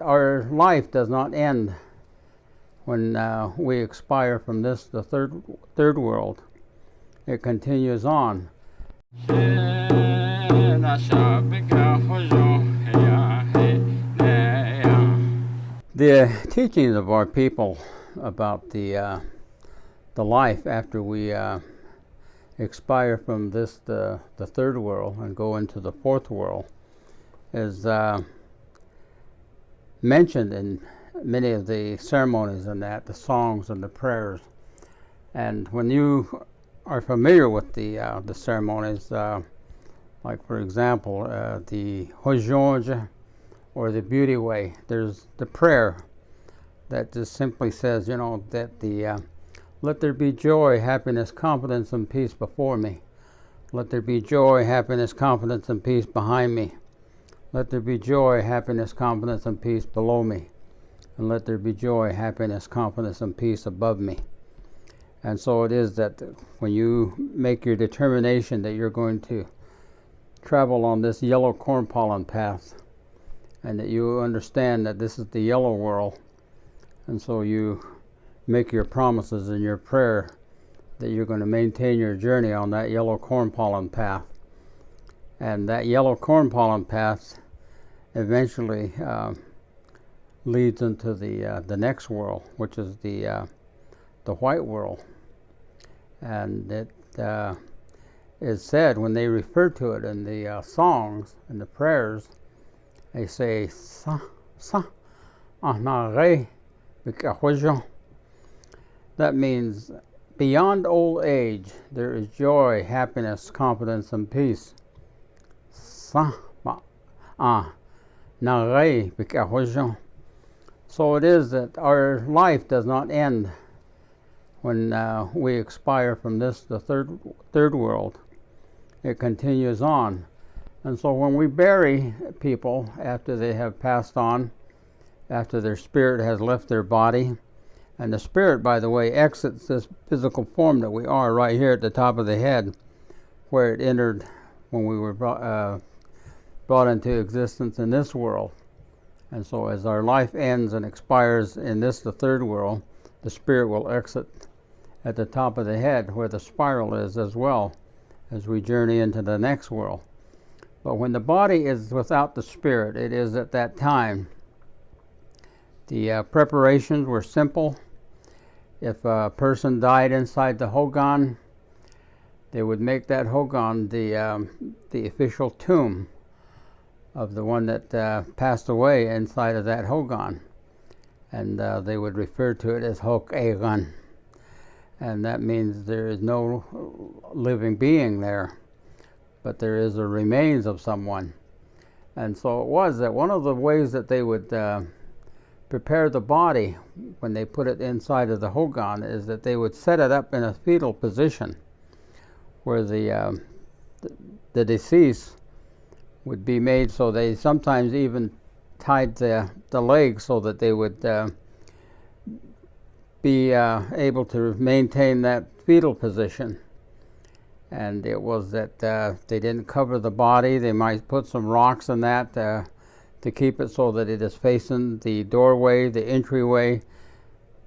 our life does not end when we expire from this, the third world. It continues on. The teachings of our people about the life after we expire from this, the third world, and go into the fourth world, is mentioned in many of the ceremonies and the songs and the prayers. And when you are familiar with the ceremonies, like for example the Hojong or the Beauty Way, there's the prayer that just simply says, that the let there be joy, happiness, confidence, and peace before me. Let there be joy, happiness, confidence, and peace behind me. Let there be joy, happiness, confidence, and peace below me. And let there be joy, happiness, confidence, and peace above me. And so it is that when you make your determination that you're going to travel on this yellow corn pollen path, and that you understand that this is the yellow world, and so you make your promises in your prayer that you're going to maintain your journey on that yellow corn pollen path. And that yellow corn pollen path eventually leads into the next world, which is the white world. And it is said, when they refer to it in the songs and the prayers, they say sa sa anare bikahojo. That means beyond old age there is joy, happiness, confidence, and peace. Sa nare bikahojo. So it is that our life does not end when we expire from this, the third world. It continues on. And so when we bury people after they have passed on, after their spirit has left their body, and the spirit, by the way, exits this physical form that we are right here at the top of the head, where it entered when we were brought into existence in this world. And so as our life ends and expires in this, the third world, the spirit will exit at the top of the head, where the spiral is as well, as we journey into the next world. But when the body is without the spirit, it is at that time. The preparations were simple. If a person died inside the hogan, they would make that hogan the official tomb of the one that passed away inside of that hogan. And they would refer to it as hok egan. And that means there is no living being there, but there is the remains of someone. And so it was that one of the ways that they would prepare the body when they put it inside of the hogan is that they would set it up in a fetal position, where the deceased would be made, so they sometimes even tied the legs so that they would be able to maintain that fetal position. And it was that they didn't cover the body. They might put some rocks in that to keep it so that it is facing the doorway, the entryway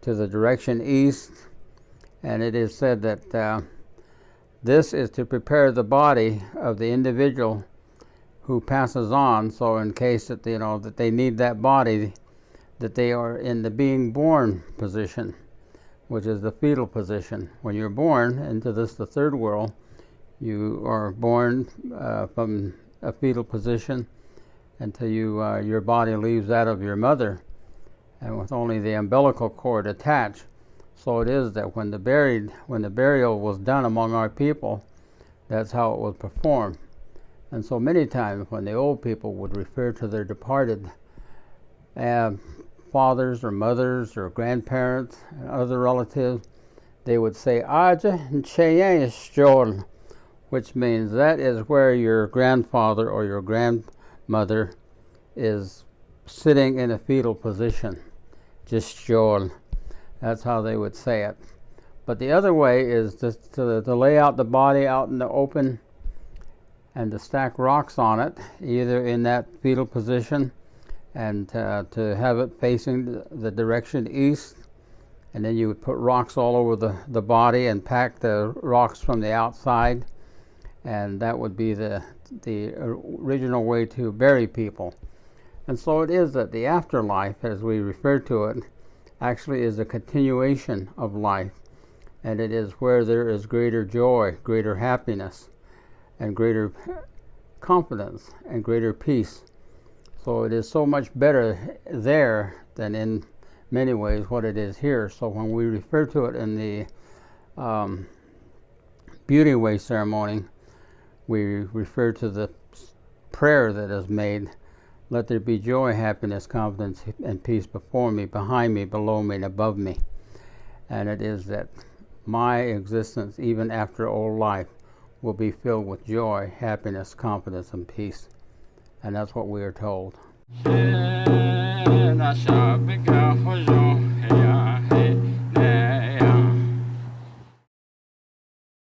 to the direction east. And it is said that this is to prepare the body of the individual who passes on, so in case that that they need that body, that they are in the being born position, which is the fetal position. When you're born into this, the third world, you are born from a fetal position until your body leaves that of your mother, and with only the umbilical cord attached. So it is that when the burial was done among our people, that's how it was performed. And so many times when the old people would refer to their departed fathers or mothers or grandparents and other relatives, they would say Aja Ncheyeshjol, which means that is where your grandfather or your grandmother is sitting in a fetal position. Just Jol. That's how they would say it. But the other way is just to lay out the body out in the open and to stack rocks on it, either in that fetal position and to have it facing the direction east. And then you would put rocks all over the body and pack the rocks from the outside, and that would be the original way to bury people. And so it is that the afterlife, as we refer to it, actually is a continuation of life, and it is where there is greater joy, greater happiness, and greater confidence, and greater peace. So it is so much better there than in many ways what it is here. So when we refer to it in the Beauty Way ceremony, we refer to the prayer that is made: let there be joy, happiness, confidence, and peace before me, behind me, below me, and above me. And it is that my existence, even after old life, will be filled with joy, happiness, confidence, and peace. And that's what we are told.